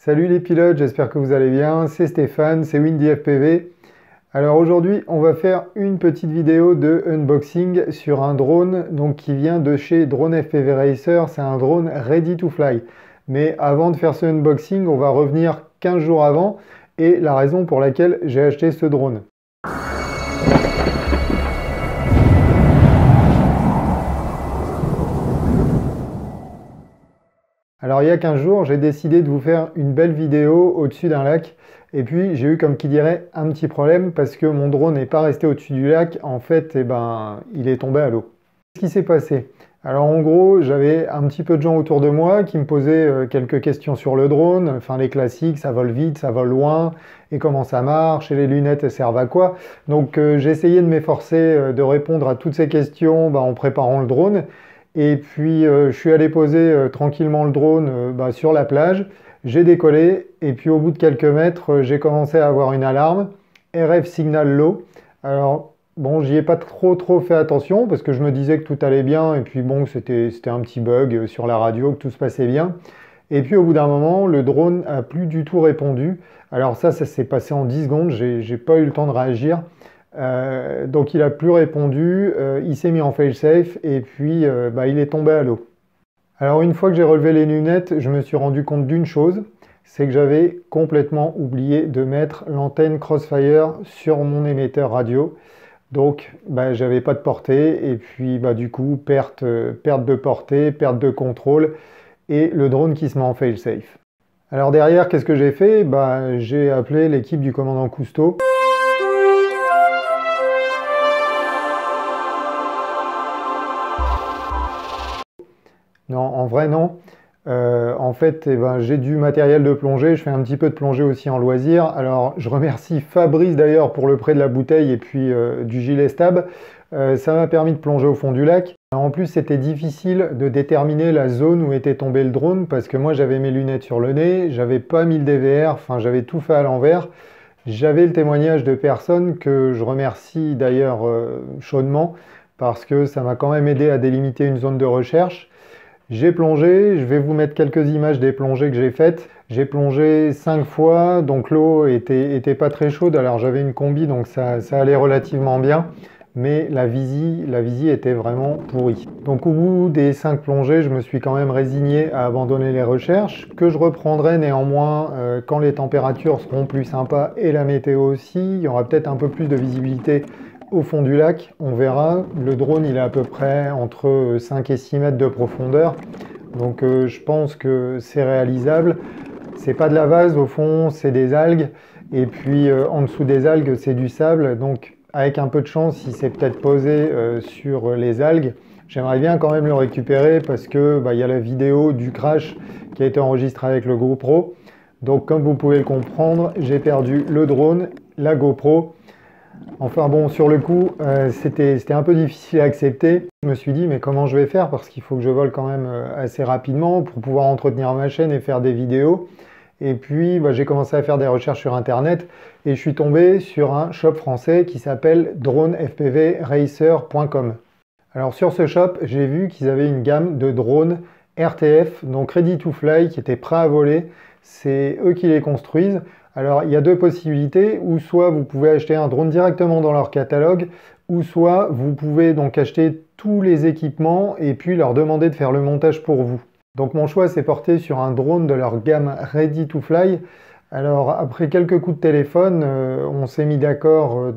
Salut les pilotes, j'espère que vous allez bien, c'est Stéphane, c'est Windy FPV. Alors aujourd'hui on va faire une petite vidéo de unboxing sur un drone qui vient de chez Drone FPV Racer, c'est un drone ready to fly. Mais avant de faire ce unboxing, on va revenir 15 jours avant et la raison pour laquelle j'ai acheté ce drone. Alors il y a 15 jours, j'ai décidé de vous faire une belle vidéo au-dessus d'un lac. Et puis j'ai eu, comme qui dirait, un petit problème parce que mon drone n'est pas resté au-dessus du lac. En fait, il est tombé à l'eau. Qu'est-ce qui s'est passé? Alors en gros, j'avais un petit peu de gens autour de moi qui me posaient quelques questions sur le drone. Enfin les classiques, ça vole vite, ça vole loin, et comment ça marche, et les lunettes elles servent à quoi? Donc j'ai essayé de m'efforcer de répondre à toutes ces questions en préparant le drone. Et puis je suis allé poser tranquillement le drone sur la plage, j'ai décollé et puis au bout de quelques mètres j'ai commencé à avoir une alarme RF signal low. Alors bon, j'y ai pas trop fait attention parce que je me disais que tout allait bien et puis bon, c'était un petit bug sur la radio, que tout se passait bien. Et puis au bout d'un moment, le drone a plus du tout répondu. Alors ça s'est passé en 10 secondes, j'ai pas eu le temps de réagir. Donc il a plus répondu, il s'est mis en fail-safe et puis il est tombé à l'eau. Alors une fois que j'ai relevé les lunettes, je me suis rendu compte d'une chose, c'est que j'avais complètement oublié de mettre l'antenne Crossfire sur mon émetteur radio. Donc j'avais pas de portée et puis du coup perte de portée, perte de contrôle et le drone qui se met en fail-safe. Alors derrière, qu'est-ce que j'ai fait? J'ai appelé l'équipe du commandant Cousteau. Non, en vrai non. En fait, j'ai du matériel de plongée, je fais un petit peu de plongée aussi en loisir. Alors je remercie Fabrice d'ailleurs pour le prêt de la bouteille et puis du gilet Stab. Ça m'a permis de plonger au fond du lac. En plus, c'était difficile de déterminer la zone où était tombé le drone parce que moi j'avais mes lunettes sur le nez, j'avais pas mis le DVR, enfin j'avais tout fait à l'envers. J'avais le témoignage de personnes que je remercie d'ailleurs chaudement parce que ça m'a quand même aidé à délimiter une zone de recherche. J'ai plongé, je vais vous mettre quelques images des plongées que j'ai faites. J'ai plongé 5 fois, donc l'eau était pas très chaude, alors j'avais une combi, donc ça allait relativement bien. Mais la visie était vraiment pourrie. Donc au bout des 5 plongées, je me suis quand même résigné à abandonner les recherches, que je reprendrai néanmoins quand les températures seront plus sympas et la météo aussi. Il y aura peut-être un peu plus de visibilité au fond du lac, on verra. Le drone il est à peu près entre 5 et 6 mètres de profondeur, donc je pense que c'est réalisable. C'est pas de la vase au fond, c'est des algues, et puis en dessous des algues c'est du sable, donc avec un peu de chance il s'est peut-être posé sur les algues. J'aimerais bien quand même le récupérer parce que y a la vidéo du crash qui a été enregistrée avec le GoPro. Donc comme vous pouvez le comprendre, j'ai perdu le drone, la GoPro. Enfin bon, sur le coup, c'était un peu difficile à accepter. Je me suis dit, mais comment je vais faire? Parce qu'il faut que je vole quand même assez rapidement pour pouvoir entretenir ma chaîne et faire des vidéos. Et puis, j'ai commencé à faire des recherches sur Internet et je suis tombé sur un shop français qui s'appelle dronefpvracer.com. Alors sur ce shop, j'ai vu qu'ils avaient une gamme de drones RTF, donc Ready to Fly, qui étaient prêts à voler. C'est eux qui les construisent. Alors il y a deux possibilités, ou soit vous pouvez acheter un drone directement dans leur catalogue, ou soit vous pouvez donc acheter tous les équipements et puis leur demander de faire le montage pour vous. Donc mon choix s'est porté sur un drone de leur gamme Ready to Fly. Alors après quelques coups de téléphone, on s'est mis d'accord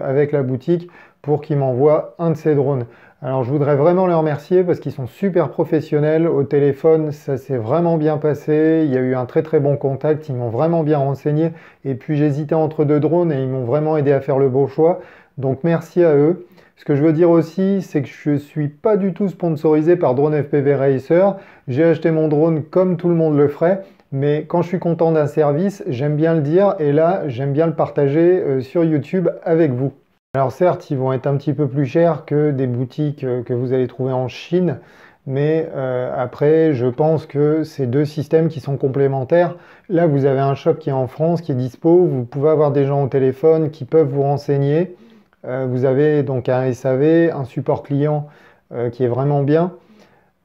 avec la boutique pour qu'ils m'envoient un de ces drones. Alors je voudrais vraiment les remercier parce qu'ils sont super professionnels. Au téléphone, ça s'est vraiment bien passé. Il y a eu un très bon contact. Ils m'ont vraiment bien renseigné. Et puis j'hésitais entre deux drones et ils m'ont vraiment aidé à faire le bon choix. Donc merci à eux. Ce que je veux dire aussi, c'est que je ne suis pas du tout sponsorisé par Drone FPV Racer. J'ai acheté mon drone comme tout le monde le ferait. Mais quand je suis content d'un service, j'aime bien le dire. Et là, j'aime bien le partager sur YouTube avec vous. Alors certes, ils vont être un petit peu plus chers que des boutiques que vous allez trouver en Chine, mais après, je pense que c'est deux systèmes qui sont complémentaires. Là, vous avez un shop qui est en France, qui est dispo, vous pouvez avoir des gens au téléphone qui peuvent vous renseigner. Vous avez donc un SAV, un support client qui est vraiment bien.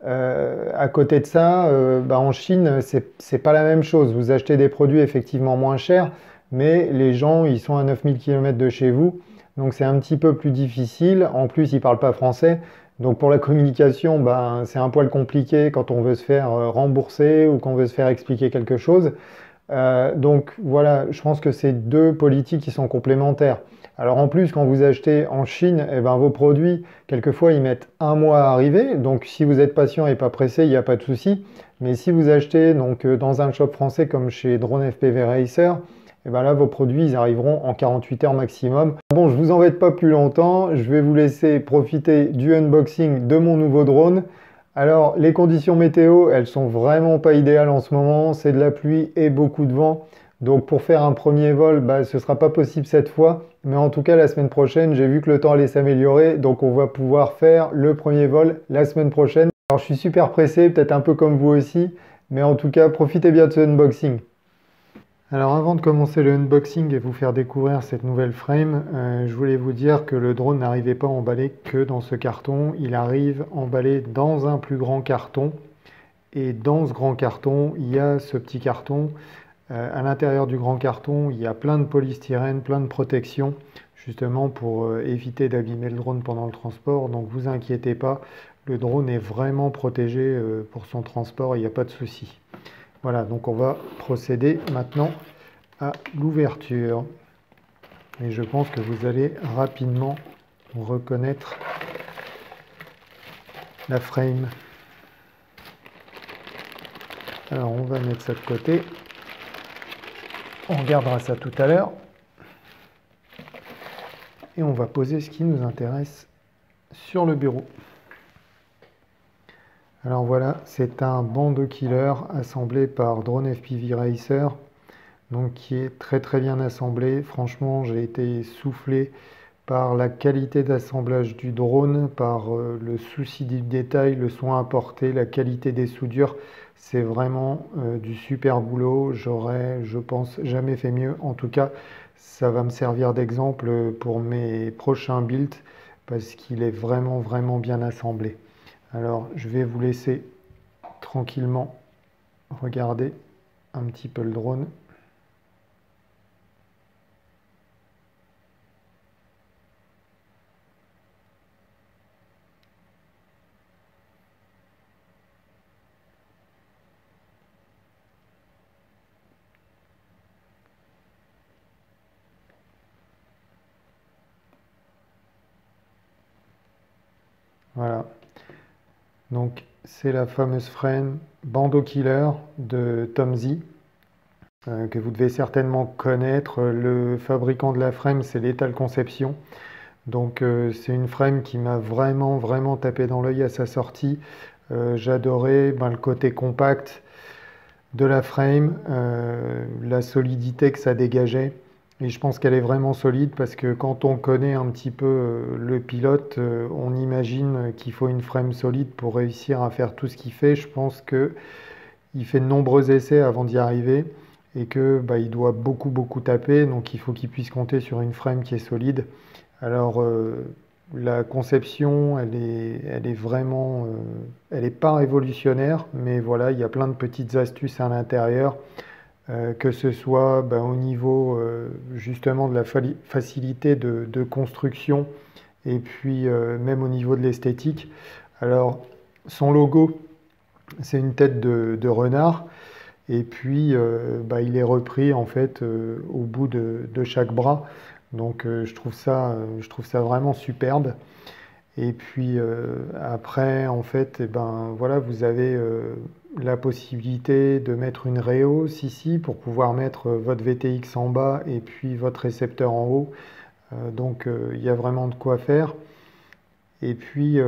À côté de ça, en Chine, c'est pas la même chose. Vous achetez des produits effectivement moins chers, mais les gens, ils sont à 9000 km de chez vous, donc c'est un petit peu plus difficile. En plus, ils parlent pas français, donc pour la communication, c'est un poil compliqué quand on veut se faire rembourser ou qu'on veut se faire expliquer quelque chose. Donc voilà, je pense que c'est deux politiques qui sont complémentaires. Alors en plus, quand vous achetez en Chine, eh ben, vos produits, quelquefois, ils mettent un mois à arriver. Donc si vous êtes patient et pas pressé, il n'y a pas de souci. Mais si vous achetez donc, dans un shop français comme chez Drone FPV Racer, eh ben là, vos produits, ils arriveront en 48 heures maximum. Bon, je vous embête pas plus longtemps. Je vais vous laisser profiter du unboxing de mon nouveau drone. Alors, les conditions météo, elles sont vraiment pas idéales en ce moment. C'est de la pluie et beaucoup de vent. Donc, pour faire un premier vol, ce sera pas possible cette fois. Mais en tout cas, la semaine prochaine, j'ai vu que le temps allait s'améliorer. Donc, on va pouvoir faire le premier vol la semaine prochaine. Alors, je suis super pressé, peut-être un peu comme vous aussi. Mais en tout cas, profitez bien de ce unboxing. Alors avant de commencer le unboxing et vous faire découvrir cette nouvelle frame, je voulais vous dire que le drone n'arrivait pas emballé que dans ce carton, il arrive emballé dans un plus grand carton. Et dans ce grand carton, il y a ce petit carton. À l'intérieur du grand carton, il y a plein de polystyrène, plein de protections, justement pour éviter d'abîmer le drone pendant le transport. Donc vous inquiétez pas, le drone est vraiment protégé pour son transport, il n'y a pas de souci. Voilà, donc on va procéder maintenant à l'ouverture. Et je pense que vous allez rapidement reconnaître la frame. Alors on va mettre ça de côté. On regardera ça tout à l'heure. Et on va poser ce qui nous intéresse sur le bureau. Alors voilà, c'est un Bando Killer assemblé par Drone FPV Racer, donc qui est très très bien assemblé. Franchement, j'ai été soufflé par la qualité d'assemblage du drone, par le souci du détail, le soin apporté, la qualité des soudures. C'est vraiment du super boulot. J'aurais, je pense, jamais fait mieux. En tout cas, ça va me servir d'exemple pour mes prochains builds parce qu'il est vraiment vraiment bien assemblé. Alors, je vais vous laisser tranquillement regarder un petit peu le drone. Voilà. Donc, c'est la fameuse frame Bando Killer de Tomzy, que vous devez certainement connaître. Le fabricant de la frame, c'est Lethal Conception. Donc, c'est une frame qui m'a vraiment, vraiment tapé dans l'œil à sa sortie. J'adorais le côté compact de la frame, la solidité que ça dégageait. Et je pense qu'elle est vraiment solide parce que quand on connaît un petit peu le pilote, on imagine qu'il faut une frame solide pour réussir à faire tout ce qu'il fait. Je pense qu'il fait de nombreux essais avant d'y arriver et que il doit beaucoup beaucoup taper, donc il faut qu'il puisse compter sur une frame qui est solide. Alors la conception, elle est vraiment, elle n'est pas révolutionnaire, mais voilà, il y a plein de petites astuces à l'intérieur. Que ce soit au niveau justement de la facilité de construction et puis même au niveau de l'esthétique. Alors son logo, c'est une tête de renard et puis il est repris en fait au bout de chaque bras. Donc je trouve ça vraiment superbe. Et puis après, en fait, voilà, vous avez la possibilité de mettre une rehausse ici pour pouvoir mettre votre VTX en bas et puis votre récepteur en haut. Donc il y a vraiment de quoi faire. Et puis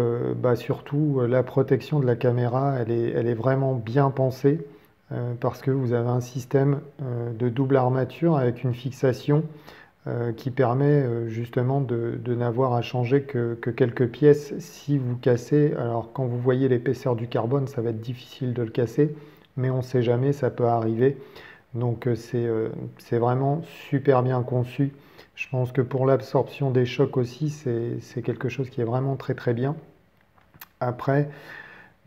surtout, la protection de la caméra, elle est vraiment bien pensée parce que vous avez un système de double armature avec une fixation qui permet justement de n'avoir à changer que quelques pièces si vous cassez. Alors quand vous voyez l'épaisseur du carbone, ça va être difficile de le casser, mais on ne sait jamais, ça peut arriver. Donc c'est vraiment super bien conçu. Je pense que pour l'absorption des chocs aussi, c'est quelque chose qui est vraiment très très bien. Après,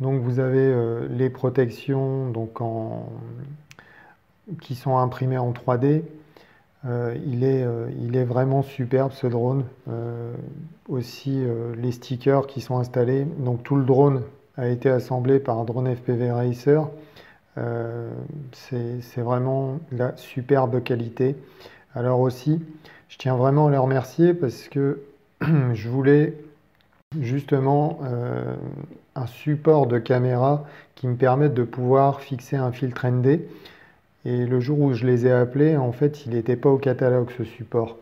Donc vous avez les protections qui sont imprimées en 3D. Il est vraiment superbe ce drone. Aussi les stickers qui sont installés. Donc tout le drone a été assemblé par Drone FPV Racer. C'est vraiment de la superbe qualité. Alors aussi, je tiens vraiment à les remercier parce que je voulais justement un support de caméra qui me permette de pouvoir fixer un filtre ND. Et le jour où je les ai appelés, en fait, il n'était pas au catalogue ce support.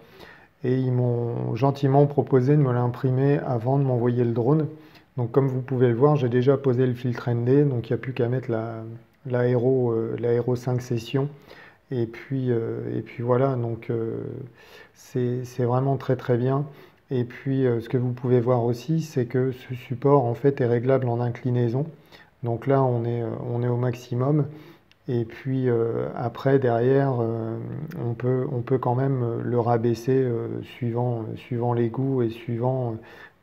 Et ils m'ont gentiment proposé de me l'imprimer avant de m'envoyer le drone. Donc comme vous pouvez le voir, j'ai déjà posé le filtre ND, donc il n'y a plus qu'à mettre l'aéro 5 sessions. Et puis voilà, donc c'est vraiment très très bien. Et puis ce que vous pouvez voir aussi, c'est que ce support en fait est réglable en inclinaison. Donc là, on est au maximum. Et puis après, derrière, on peut quand même le rabaisser suivant les goûts et suivant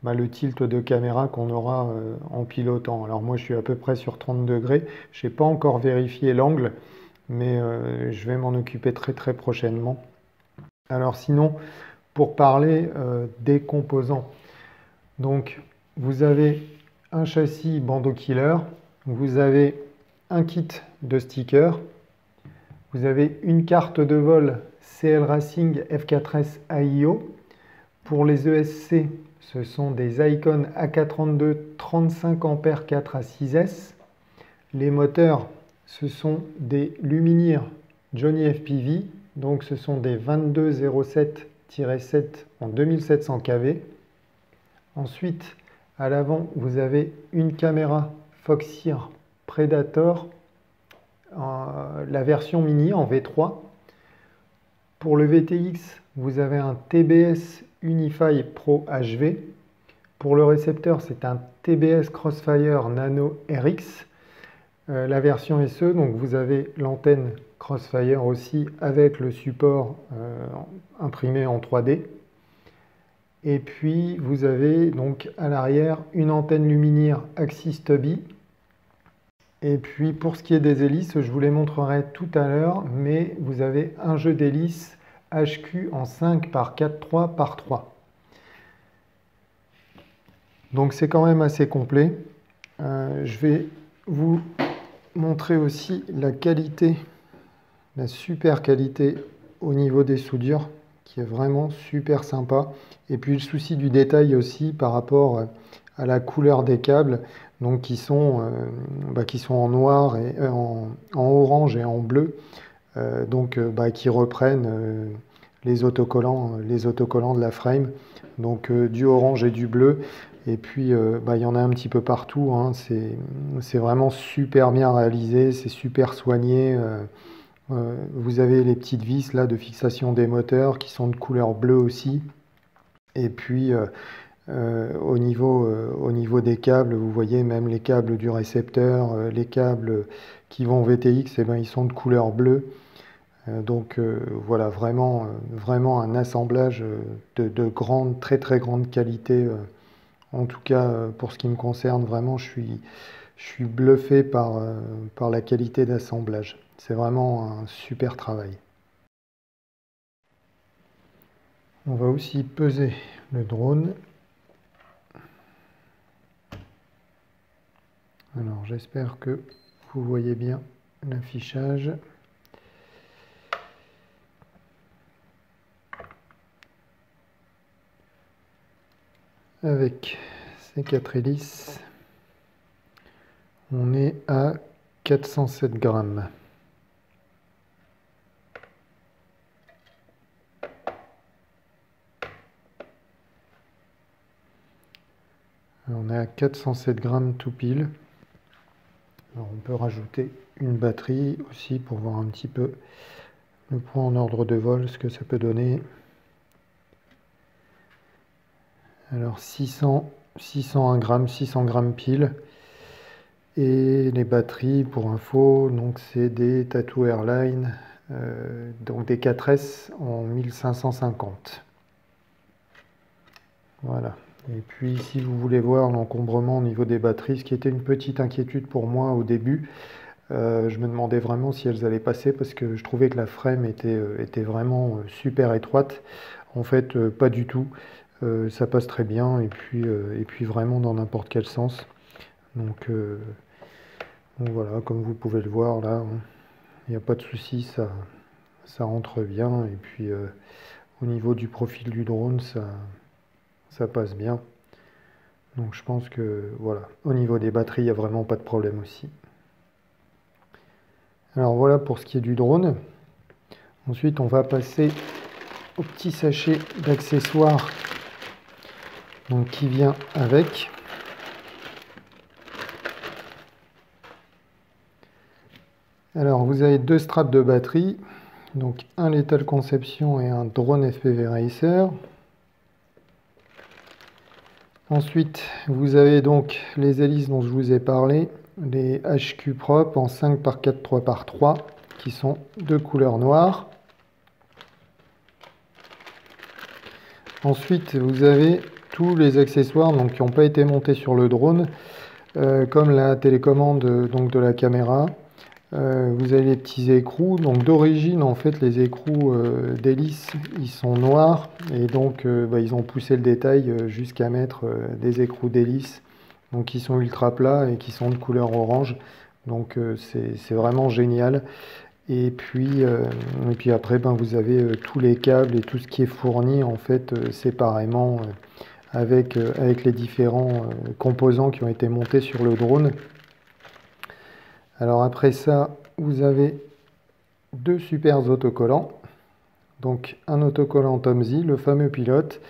le tilt de caméra qu'on aura en pilotant. Alors moi, je suis à peu près sur 30 degrés. Je n'ai pas encore vérifié l'angle, mais je vais m'en occuper très très prochainement. Alors sinon, pour parler des composants, donc vous avez un châssis Bandeau Killer, vous avez un kit de stickers, vous avez une carte de vol CL Racing F4S AIO. Pour les ESC, ce sont des Icon AK32 35 A 4 à 6S. Les moteurs, ce sont des Luminir Johnny FPV, donc ce sont des 2207-7 en 2700 kV. Ensuite, à l'avant, vous avez une caméra Foxeer Predator, la version mini en V3. Pour le VTX, vous avez un TBS Unify Pro HV. Pour le récepteur, c'est un TBS Crossfire Nano RX. La version SE, donc vous avez l'antenne Crossfire aussi avec le support imprimé en 3D. Et puis vous avez donc à l'arrière une antenne Luminir Axis Stubby. Et puis pour ce qui est des hélices, je vous les montrerai tout à l'heure, mais vous avez un jeu d'hélices HQ en 5 par 4,3 par 3. Donc c'est quand même assez complet. Je vais vous montrer aussi la qualité, la super qualité au niveau des soudures, qui est vraiment super sympa. Et puis le souci du détail aussi par rapport à la couleur des câbles, donc qui sont en noir et en orange et en bleu, qui reprennent les autocollants de la frame, donc du orange et du bleu. Et puis il y en a un petit peu partout, hein. C'est vraiment super bien réalisé, c'est super soigné. Vous avez les petites vis là de fixation des moteurs qui sont de couleur bleue aussi. Et puis au niveau des câbles, vous voyez même les câbles du récepteur, les câbles qui vont VTX, ils sont de couleur bleue. Donc voilà, vraiment un assemblage de grande, très très grande qualité. En tout cas, pour ce qui me concerne, vraiment, je suis bluffé par la qualité d'assemblage. C'est vraiment un super travail. On va aussi peser le drone. Alors, j'espère que vous voyez bien l'affichage. Avec ces 4 hélices, on est à 407 grammes. On est à 407 grammes tout pile. Alors on peut rajouter une batterie aussi pour voir un petit peu le poids en ordre de vol, ce que ça peut donner. Alors 601 grammes, 600 grammes pile. Et les batteries, pour info, donc c'est des Tattoo Airline, donc des 4S en 1550. Voilà. Et puis si vous voulez voir l'encombrement au niveau des batteries, ce qui était une petite inquiétude pour moi au début, je me demandais vraiment si elles allaient passer parce que je trouvais que la frame était vraiment super étroite. En fait, pas du tout. Ça passe très bien et puis vraiment dans n'importe quel sens. Donc voilà, comme vous pouvez le voir là, il n'y a pas de souci, ça rentre bien. Et puis au niveau du profil du drone, ça passe bien. Donc je pense que voilà, au niveau des batteries, il n'y a vraiment pas de problème aussi. Alors voilà pour ce qui est du drone. Ensuite, on va passer au petit sachet d'accessoires donc qui vient avec. Alors vous avez deux straps de batterie, donc un Lethal Conception et un drone FPV Racer. Ensuite, vous avez donc les hélices dont je vous ai parlé, les HQ Prop en 5 par 4 3 par 3 qui sont de couleur noire. Ensuite, vous avez tous les accessoires donc, qui n'ont pas été montés sur le drone, comme la télécommande donc, de la caméra. Vous avez les petits écrous. Donc d'origine, en fait, les écrous d'hélice, ils sont noirs. Et donc, ils ont poussé le détail jusqu'à mettre des écrous d'hélice. Donc qui sont ultra plats et qui sont de couleur orange. Donc c'est vraiment génial. Et puis après, vous avez tous les câbles et tout ce qui est fourni en fait séparément avec les différents composants qui ont été montés sur le drone. Alors après ça, vous avez deux super autocollants. Donc un autocollant Tomzy, le fameux pilote,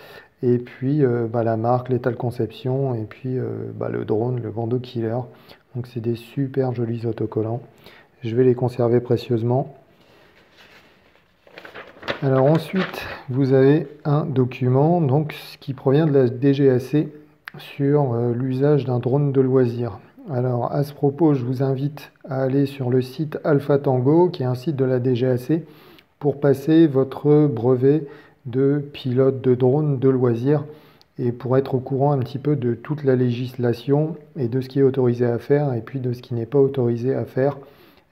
et puis la marque Lethal Conception, et puis le drone, le Bando Killer. Donc c'est des super jolis autocollants. Je vais les conserver précieusement. Alors ensuite, vous avez un document donc, qui provient de la DGAC sur l'usage d'un drone de loisir. Alors à ce propos, je vous invite à aller sur le site Alpha Tango, qui est un site de la DGAC, pour passer votre brevet de pilote de drone de loisir et pour être au courant un petit peu de toute la législation et de ce qui est autorisé à faire et puis de ce qui n'est pas autorisé à faire.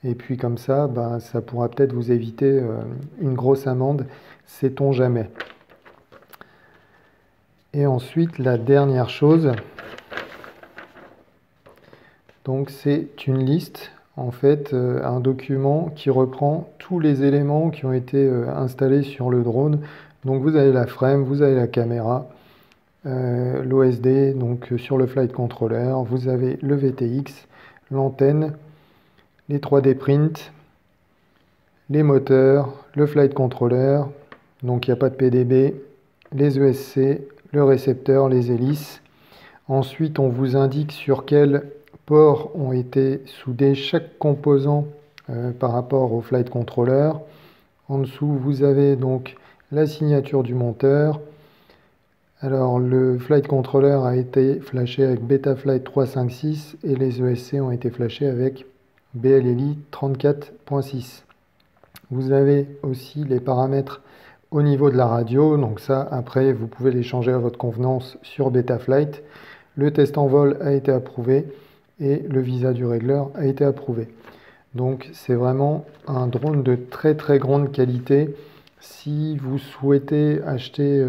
Et puis comme ça, ça pourra peut-être vous éviter une grosse amende, sait-on jamais. Et ensuite, la dernière chose, donc c'est une liste, en fait, un document qui reprend tous les éléments qui ont été installés sur le drone. Donc vous avez la frame, vous avez la caméra, l'OSD, donc sur le flight controller, vous avez le VTX, l'antenne, les 3D print, les moteurs, le flight controller, donc il n'y a pas de PDB, les ESC, le récepteur, les hélices. Ensuite, on vous indique sur quel port ont été soudés chaque composant par rapport au flight controller. En dessous, vous avez donc la signature du monteur. Alors, le flight controller a été flashé avec Betaflight 356 et les ESC ont été flashés avec BLLI 34.6. Vous avez aussi les paramètres au niveau de la radio, donc ça après vous pouvez les changer à votre convenance sur Betaflight. Le test en vol a été approuvé et le visa du régleur a été approuvé. Donc c'est vraiment un drone de très très grande qualité. Si vous souhaitez acheter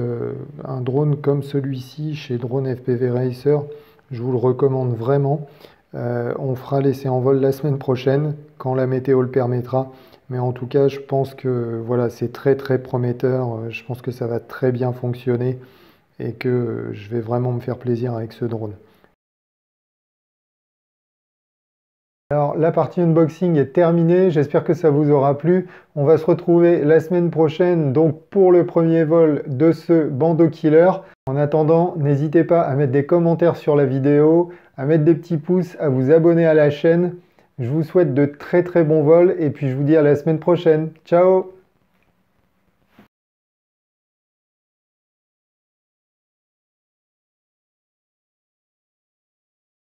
un drone comme celui-ci chez Drone FPV Racer, je vous le recommande vraiment. On fera l'essai en vol la semaine prochaine, quand la météo le permettra. Mais en tout cas, je pense que voilà, c'est très très prometteur. Je pense que ça va très bien fonctionner et que je vais vraiment me faire plaisir avec ce drone. Alors la partie unboxing est terminée, j'espère que ça vous aura plu. On va se retrouver la semaine prochaine donc pour le premier vol de ce Bando Killer. En attendant, n'hésitez pas à mettre des commentaires sur la vidéo, à mettre des petits pouces, à vous abonner à la chaîne. Je vous souhaite de très très bons vols et puis je vous dis à la semaine prochaine. Ciao!